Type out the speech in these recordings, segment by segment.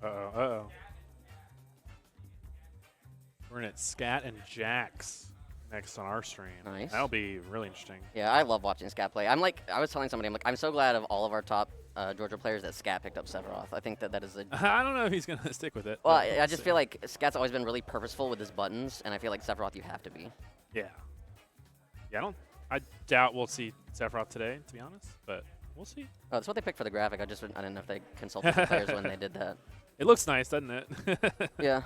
Uh-oh, uh-oh. We're in at Scatt and Jax next on our stream. Nice. That'll be really interesting. Yeah, I love watching Scatt play. I was telling somebody, I'm so glad of all of our top Georgia players that Scatt picked up Sephiroth. I think that is a. I don't know if he's going to stick with it. Well, I just feel like Scatt's always been really purposeful with his buttons, and I feel like Sephiroth you have to be. Yeah. Yeah, I doubt we'll see Sephiroth today, to be honest, but we'll see. Oh, that's what they picked for the graphic. I didn't know if they consulted the players when they did that. It looks nice, doesn't it? Yeah.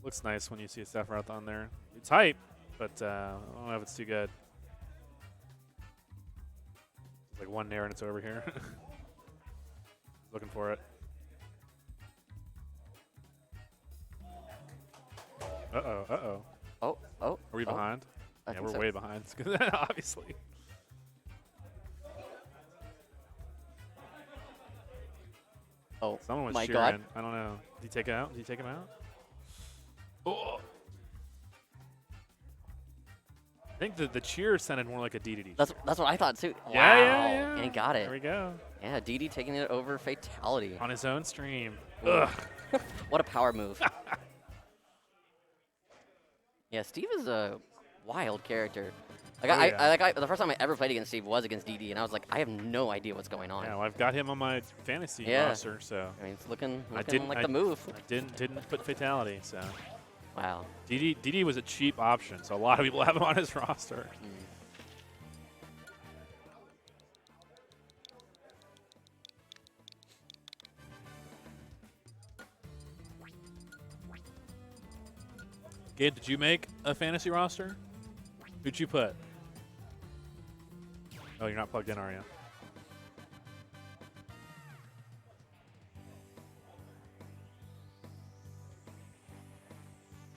Looks nice when you see a Sephiroth on there. It's hype, but I don't know if it's too good. There's like one nair and it's over here. Looking for it. Uh-oh, uh-oh. Oh. Are we behind? I Yeah, think we're so. way behind, obviously. Oh, Someone was my cheering. God. I don't know. Did he take it out? Did he take him out? Oh. I think the cheer sounded more like a DDD. That's what I thought too. Yeah, Wow. yeah. And he got it. There we go. Yeah, DD taking it over Fatality. On his own stream. Ooh. Ugh. What a power move. Yeah, Steve is a wild character. Like the first time I ever played against Steve was against DD, and I was like, I have no idea what's going on. Yeah, well, I've got him on my fantasy Yeah. roster, so I mean, it's looking didn't- like the move. I didn't put fatality. So Wow. DD was a cheap option, so a lot of people have him on his roster. Gabe, did you make a fantasy roster? Who'd you put? Oh, you're not plugged in, are you?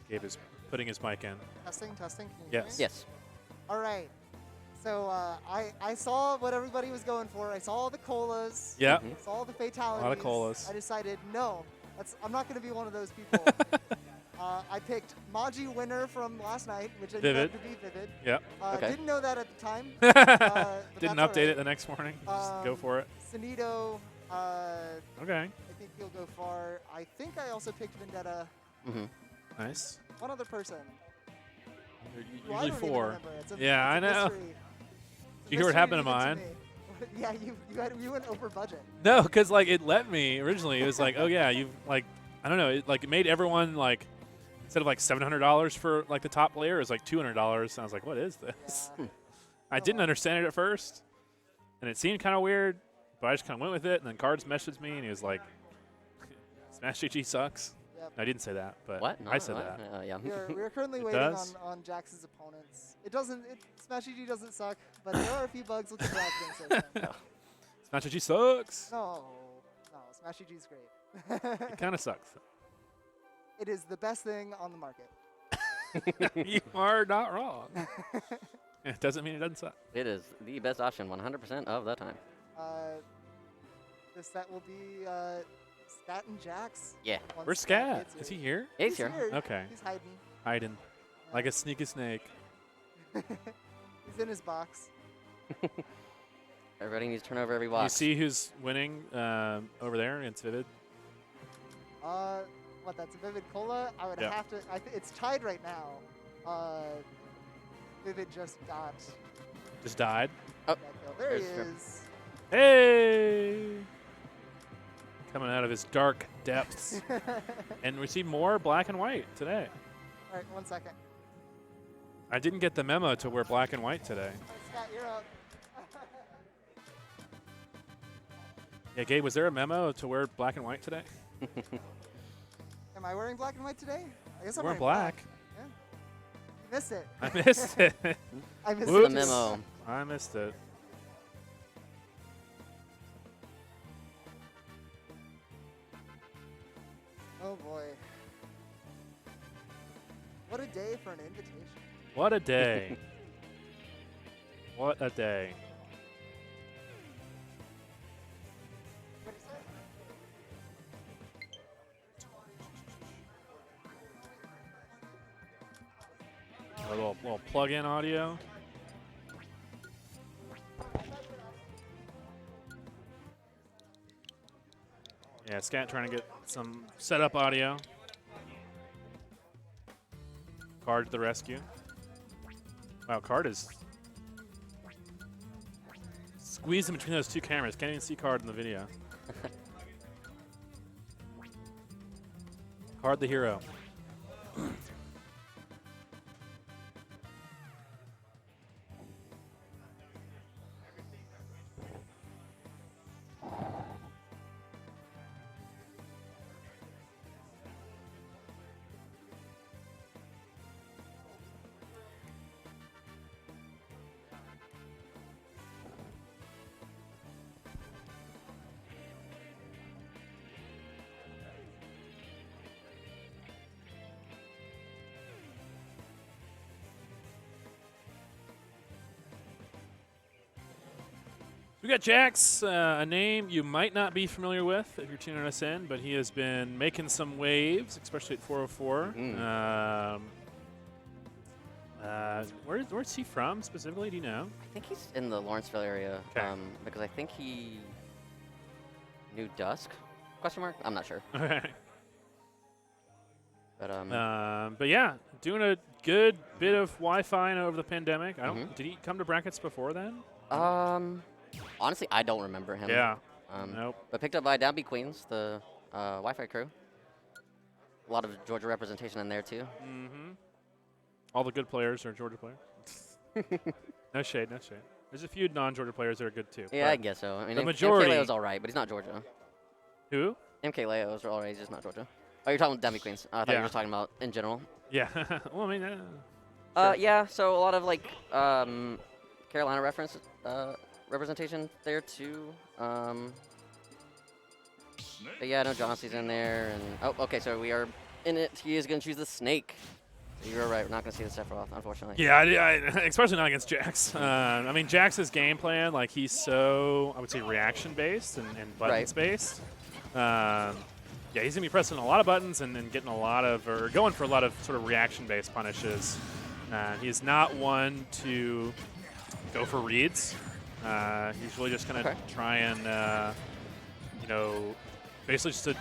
Gabe is putting his mic in. Testing. Can you hear me? Yes. Yes. All right. So I saw what everybody was going for. I saw all the colas. Yep. Mhm. Saw all the fatalities. A lot of colas. I decided no. I'm not going to be one of those people. I picked Maji winner from last night, which I Vivid. knew to be Vivid. Yep. Okay. Didn't know that at the time. Didn't that's all update right. it the next morning. Just go for it. Sanido, Okay. I think he'll go far. I think I also picked Vendetta. Mm-hmm. Nice. One other person. who Usually I don't even four. remember. It's a, Yeah, it's a I know. mystery. Did you hear what happened to even mine? me. Yeah, you went over budget. No, because like it let me originally. It was like, oh yeah, you like I don't know. It made everyone like instead of like $700 for like the top player, it was like $200. And I was like, what is this? Yeah. I didn't understand it at first, and it seemed kind of weird, but I just kind of went with it. And then Cards messaged me, and he was like, "Smash GG sucks." Yep. I didn't say that, but What? No, I said what? that. Yeah. We're currently It waiting does? on Jax's opponents. Smash GG doesn't suck, but there are a few bugs with the browser insertion. Smash GG sucks. No, Smash GG is great. It kind of sucks. It is the best thing on the market. You are not wrong. It doesn't mean it doesn't suck. It is the best option 100% of the time. This set will be Scatt and Jax. Yeah. once Where's Scatt Scat? gets Is here. he here? He's here. Okay. He's hiding. Hiding like a sneaky snake. He's in his box. Everybody needs to turn over every You box. see who's winning over there against Vivid? What? That's a Vivid Cola. I would Yeah. have to. It's tied right now. Vivid just got Just died. Oh, that kill. There he there's Strip. is. Hey! Coming out of his dark depths. And we see more black and white today. All right, 1 second. I didn't get the memo to wear black and white today. All right, Scatt, you're up. Yeah, Gabe, was there a memo to wear black and white today? Am I wearing black and white today? I guess I'm Wearing wearing black. Yeah. You missed it. I missed it. I missed Whoops. The memo. I missed it. Oh boy. What a day for an invitation. What a day. What a day. What is it? A little plug-in audio. Yeah, Scatt trying to get some setup audio. Card to the rescue. Wow, Card is squeezing between those two cameras. Can't even see Card in the video. Card the hero. We got Jax, a name you might not be familiar with if you're tuning us in, but he has been making some waves, especially at 404. Where's he from specifically? Do you know? I think he's in the Lawrenceville area. Okay. Because I think he knew Dusk? Question mark? I'm not sure. Okay. But But yeah, doing a good bit of Wi-Fi over the pandemic. I don't. Did he come to brackets before then? Honestly, I don't remember him. Yeah. Nope. But picked up by Downbeat Queens, the Wi-Fi crew. A lot of Georgia representation in there too. Mm-hmm. All the good players are Georgia players. No shade, no shade. There's a few non-Georgia players that are good too. Yeah, I guess so. I mean, the majority. MK Leo's all right, but he's not Georgia. Who? MK Leo's all right, he's just not Georgia. Oh, you're talking about Downbeat Queens. I thought you were just talking about in general. Yeah. Well, I mean. Sure. Yeah. So a lot of like Carolina representation there too. But yeah, I know Johnson's in there, and oh, okay. So we are in it. He is going to choose the snake. You're right. We're not going to see the Sephiroth, unfortunately. Yeah, especially not against Jax. I mean, Jax's game plan, like he's so, I would say, reaction-based and buttons-based. Yeah, he's going to be pressing a lot of buttons and getting a lot of, or going for a lot of sort of reaction-based punishes. He's not one to go for reads. He's really just going to try and, basically just to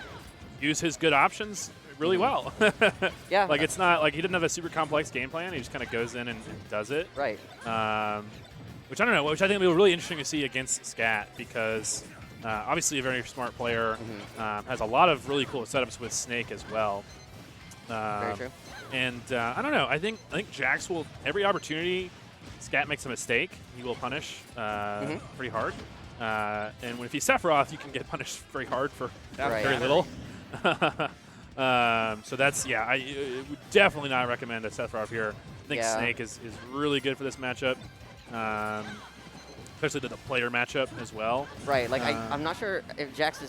use his good options really well. Yeah. Like it's not like he didn't have a super complex game plan. He just kind of goes in and does it. Right. Which I don't know. Which I think will be really interesting to see against Scatt because obviously a very smart player, has a lot of really cool setups with Snake as well. Very true. And I don't know. I think Jax will every opportunity Scatt makes a mistake, he will punish pretty hard. And if he's Sephiroth, you can get punished very hard for very little. So that's, yeah, I would definitely not recommend a Sephiroth here. I think Snake is really good for this matchup, especially the player matchup as well. Right, like I'm not sure if Jax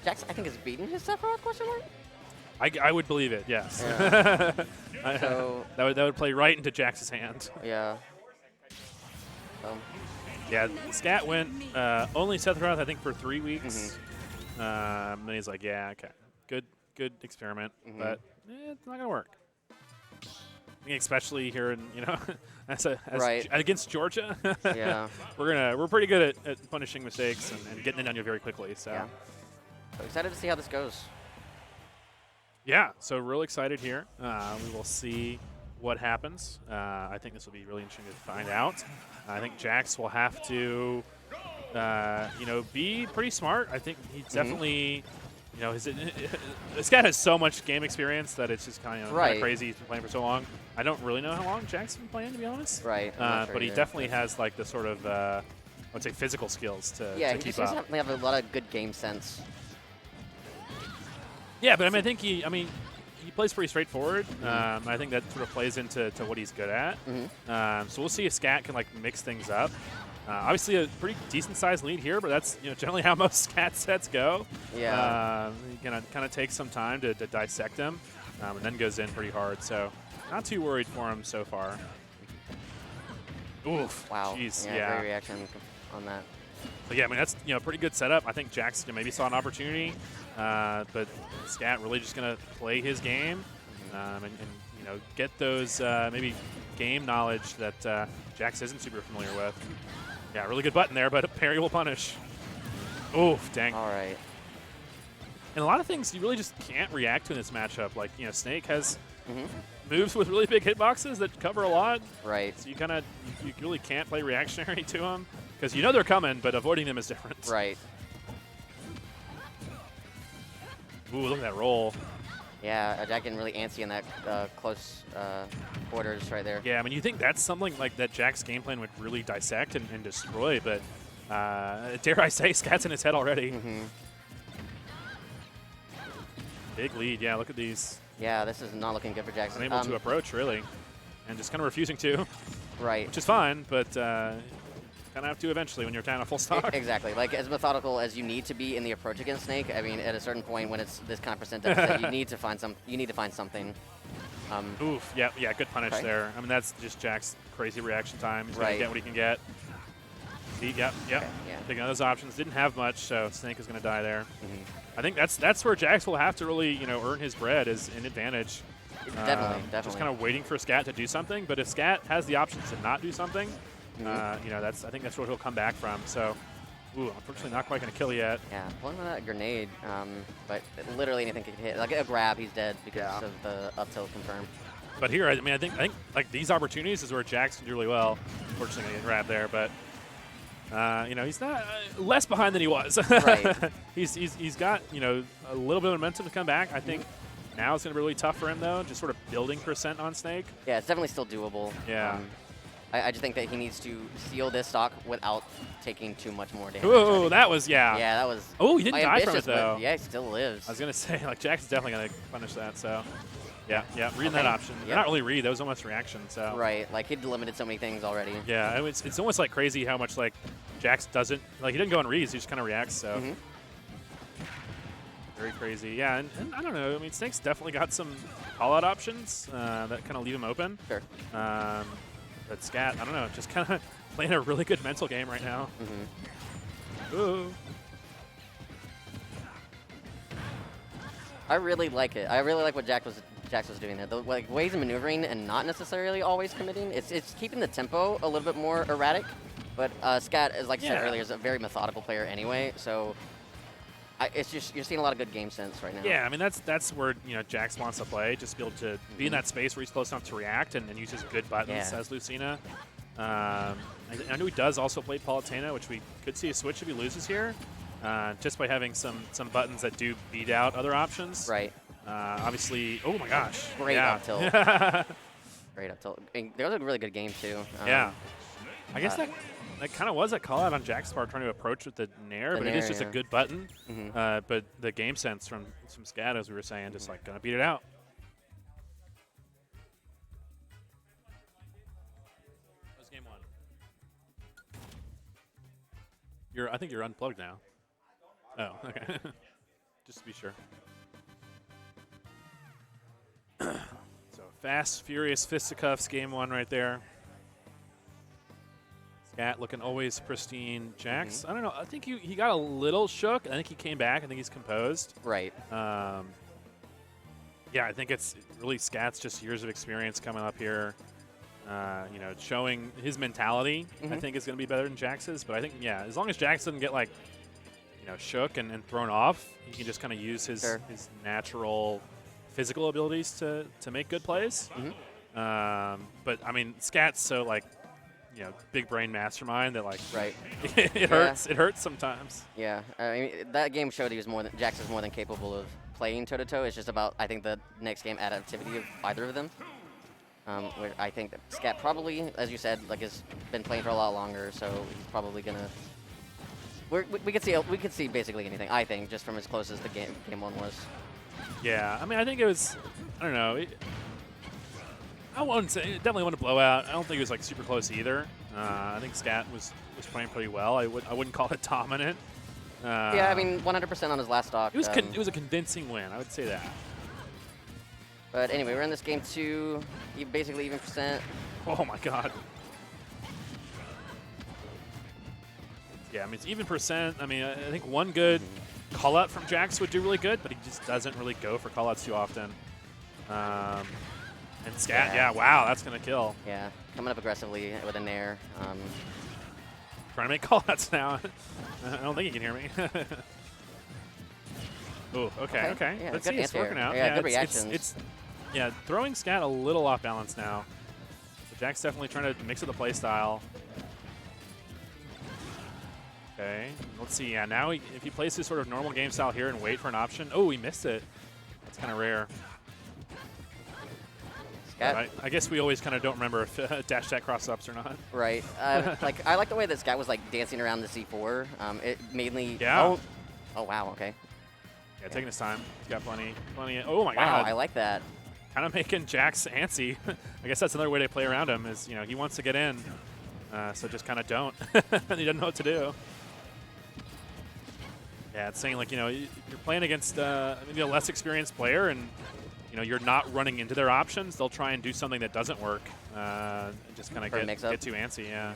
I think has beaten his Sephiroth, question mark? I would believe it, yes. Yeah. So that would play right into Jax's hand. Yeah. Yeah, Scatt went only Sephiroth, I think, for 3 weeks. And he's like, yeah, okay, good experiment, but it's not gonna work. I think especially here in as against Georgia, yeah, we're pretty good at punishing mistakes and getting it on you very quickly. So, so excited to see how this goes. Yeah, so real excited here. We will see what happens. I think this will be really interesting to find out. I think Jax will have to, be pretty smart. I think he definitely, Scatt has so much game experience that it's just kind of crazy. He's been playing for so long. I don't really know how long Jax has been playing, to be honest. Right. But he definitely has like the sort of, I would say, physical skills to keep up. Yeah, he seems to have a lot of good game sense. Yeah, but I think he plays pretty straightforward. I think that sort of plays into what he's good at. So we'll see if Scatt can mix things up. Obviously, a pretty decent-sized lead here, but that's generally how most Scatt sets go. Yeah. He kind of takes some time to dissect him, and then goes in pretty hard. So not too worried for him so far. Oof. Wow. Jeez. Yeah. Great reaction on that. So yeah, that's a pretty good setup. I think Jax maybe saw an opportunity, but Scatt really just gonna play his game and get those maybe game knowledge that Jax isn't super familiar with. Yeah, really good button there, but a parry will punish. Oof, dang. All right. And a lot of things you really just can't react to in this matchup. Like, you know, Snake has moves with really big hitboxes that cover a lot. Right. So you kind of, you really can't play reactionary to them because you know they're coming, but avoiding them is different. Right. Ooh, look at that roll. Yeah, Jack getting really antsy in that close quarters right there. Yeah, I mean, you think that's something like that Jack's game plan would really dissect and destroy, but dare I say, Scatt's in his head already. Big lead, yeah, look at these. Yeah, this is not looking good for Jackson. Unable to approach, really, and just kind of refusing to. Right. Which is fine, but kind of have to eventually when you're down a full stock. Exactly. Like, as methodical as you need to be in the approach against Snake, I mean, at a certain point when it's this kind of percent deficit, you need to find something. Oof, yeah, good punish there. I mean, that's just Jack's crazy reaction time. He's going to get what he can get. See, yep. Yeah. Taking those options. Didn't have much, so Snake is going to die there. I think that's where Jax will have to really, you know, earn his bread is in advantage. Definitely. Just kind of waiting for Scatt to do something. But if Scatt has the option to not do something, you know, I think that's where he'll come back from. So, ooh, unfortunately not quite going to kill yet. Yeah, pulling that grenade, but literally anything can hit. Like a grab, he's dead because of the up tilt confirm. But here, I mean, I think like these opportunities is where Jax can do really well. Unfortunately, going to get grabbed there, but. You know, he's not less behind than he was. Right. he's got, you know, a little bit of momentum to come back. I think now it's going to be really tough for him, though, just sort of building percent on Snake. Yeah, it's definitely still doable. Yeah. I just think that he needs to seal this stock without taking too much more damage. Ooh, that was, yeah. Yeah, that was. Oh, he didn't die from it, but though. yeah, he still lives. I was going to say, like, Jax is definitely going to punish that, so. Yeah, reading that option. Not really read, that was almost reaction, so. Right, like he'd limited so many things already. Yeah, it's almost like crazy how much, like, Jax doesn't, like, he didn't go on reads, he just kind of reacts, so. Very crazy. Yeah, and I don't know, I mean, Snake's definitely got some call-out options that kind of leave him open. Sure. But Scatt, I don't know, just kind of playing a really good mental game right now. Ooh. I really like it. I really like what Jax was doing there. The ways of maneuvering and not necessarily always committing. It's keeping the tempo a little bit more erratic. But Scatt, as like I said earlier, is a very methodical player anyway. So it's just you're seeing a lot of good game sense right now. Yeah, I mean that's where Jax wants to play, just be able to be in that space where he's close enough to react and use his good buttons as Lucina. I know he does also play Palutena, which we could see a switch if he loses here. Just by having some buttons that do beat out other options. Right. Obviously, oh my gosh. Great up tilt. Great up tilt. That was a really good game, too. Yeah. I guess that kind of was a call out on Jack's part trying to approach with the Nair, but it is just a good button. But the game sense from Scatt, as we were saying, just like going to beat it out. That was game one. I think you're unplugged now. Oh, okay. Just to be sure. So fast, furious fisticuffs, game one right there. Scatt looking always pristine. Jax, I don't know. I think he got a little shook. I think he came back. I think he's composed. Right. Yeah, I think it's really Scatt's just years of experience coming up here. Showing his mentality, I think is going to be better than Jax's. But I think, yeah, as long as Jax doesn't get like, shook and thrown off, he can just kind of use his natural physical abilities to make good plays. But I mean, Scatt's so like, big brain mastermind that like, it hurts. It hurts sometimes. Yeah, I mean that game showed Jax is more than capable of playing toe to toe. It's just about I think the next game adaptivity of either of them. Where I think that Scatt probably, as you said, like has been playing for a lot longer, so he's probably gonna. We could see basically anything. I think just from as close as the game one was. Yeah, I mean I think it was. I don't know. I wouldn't say it definitely wasn't a blowout. I don't think it was like super close either. I think Scatt was playing pretty well. I wouldn't call it dominant. Yeah, I mean 100% on his last stock. It was a convincing win. I would say that. But anyway, we're in this game 2. Basically even percent. Oh my god. Yeah, I mean it's even percent. I mean I think one good call out from Jax would do really good, but he just doesn't really go for call outs too often. And Scatt, yeah, wow, that's going to kill. Yeah, coming up aggressively with a Nair. Trying to make call-outs now. I don't think you can hear me. Oh, okay. Yeah, Let's good see, it's anti-air. working out. Yeah, good it's, reactions. yeah, throwing Scatt a little off balance now. So Jack's definitely trying to mix with the play style. Okay, let's see. Yeah, now if he plays his sort of normal game style here and wait for an option. Oh, he missed it. That's kind of rare. Scatt. I guess we always kind of don't remember if dash attack cross ups or not. Right. Like I like the way that Scatt was like dancing around the C4. It mainly. Yeah. Oh wow. Okay. Yeah, taking his time. He's got plenty. Oh my Wow. God. I like that. Kind of making Jax antsy. I guess that's another way to play around him is, he wants to get in. So just kind of don't. He doesn't know what to do. Yeah, it's saying, like, you're playing against maybe a less experienced player and, you're not running into their options. They'll try and do something that doesn't work and just kind of get too antsy, yeah.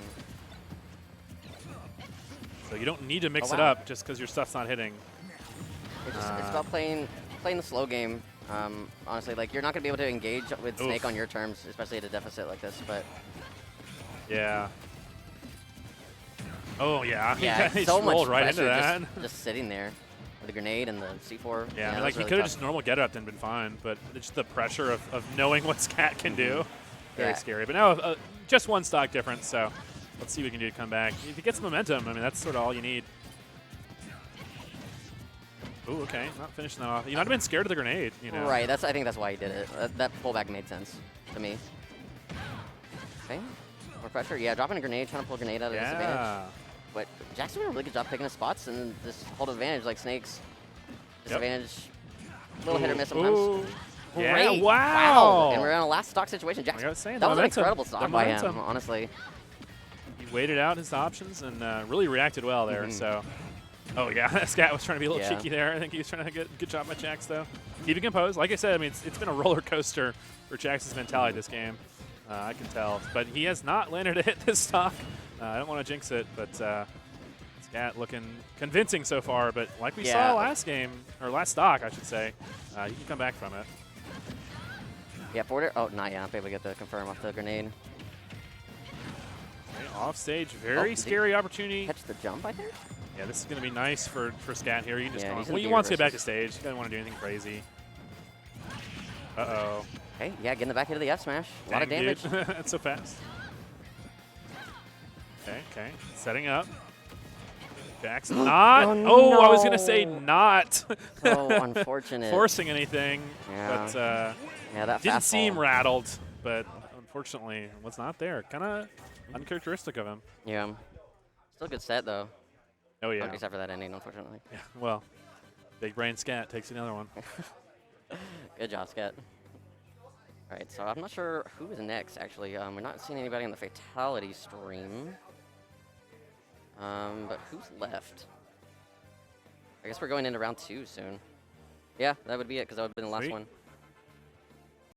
So you don't need to mix it up just because your stuff's not hitting. It's about playing the slow game. Honestly, like, you're not going to be able to engage with Snake on your terms, especially at a deficit like this, but... Yeah. Oh, yeah. Yeah, he so just much rolled right into pressure that. Just sitting there with the grenade and the C4. Yeah, yeah like, he really could have tough. just normal get up and been fine, but it's just the pressure of knowing what Scatt can do. Very scary. But now, just one stock difference, so let's see what we can do to come back. If he gets momentum, I mean, that's sort of all you need. Ooh, okay. Not finishing that off. You might have been scared of the grenade, Right, I think that's why he did it. That pullback made sense to me. Okay. More pressure. Yeah, dropping a grenade, trying to pull a grenade out of disadvantage. But Jack's doing a really good job picking his spots and just hold advantage like Snake's. Disadvantage. Little hit or miss sometimes. Ooh. Yeah, Great. wow. And we're in a last stock situation. Jack, Like I was saying, that was an momentum. incredible stock by him, honestly. He waited out his options and really reacted well there, so... Oh, yeah, Scatt was trying to be a little cheeky there. I think he was trying to get a good job by Jax, though. Keeping composed. Like I said, I mean, it's been a roller coaster for Jax's mentality this game. I can tell. But he has not landed a hit this stock. I don't want to jinx it, but Scatt looking convincing so far. But like we saw last game, or last stock, I should say, you can come back from it. Yeah, forward. Oh, not yet. Not able to get the confirm off the grenade. Okay, off stage, very scary opportunity. Catch the jump, I think? Yeah, this is going to be nice for Scatt here. You can just go on. he's Well, in he wants to get back to stage. He doesn't want to do anything crazy. Uh-oh. Okay, yeah, getting the back into the F smash. A lot of damage. That's so fast. Okay. Setting up. Jackson not. Oh, no. I was no. going to say not. So unfortunate. Forcing anything. Yeah. But yeah, that didn't fastball. seem rattled, but unfortunately was not there. Kind of uncharacteristic of him. Yeah. Still a good set, though. Oh, yeah. Except for that ending, unfortunately. Yeah, well, big brain Scatt takes another one. Good job, Scatt. All right, so I'm not sure who is next, actually. We're not seeing anybody on the Fatality stream. But who's left? I guess we're going into round 2 soon. Yeah, that would be it, because that would have been the last one.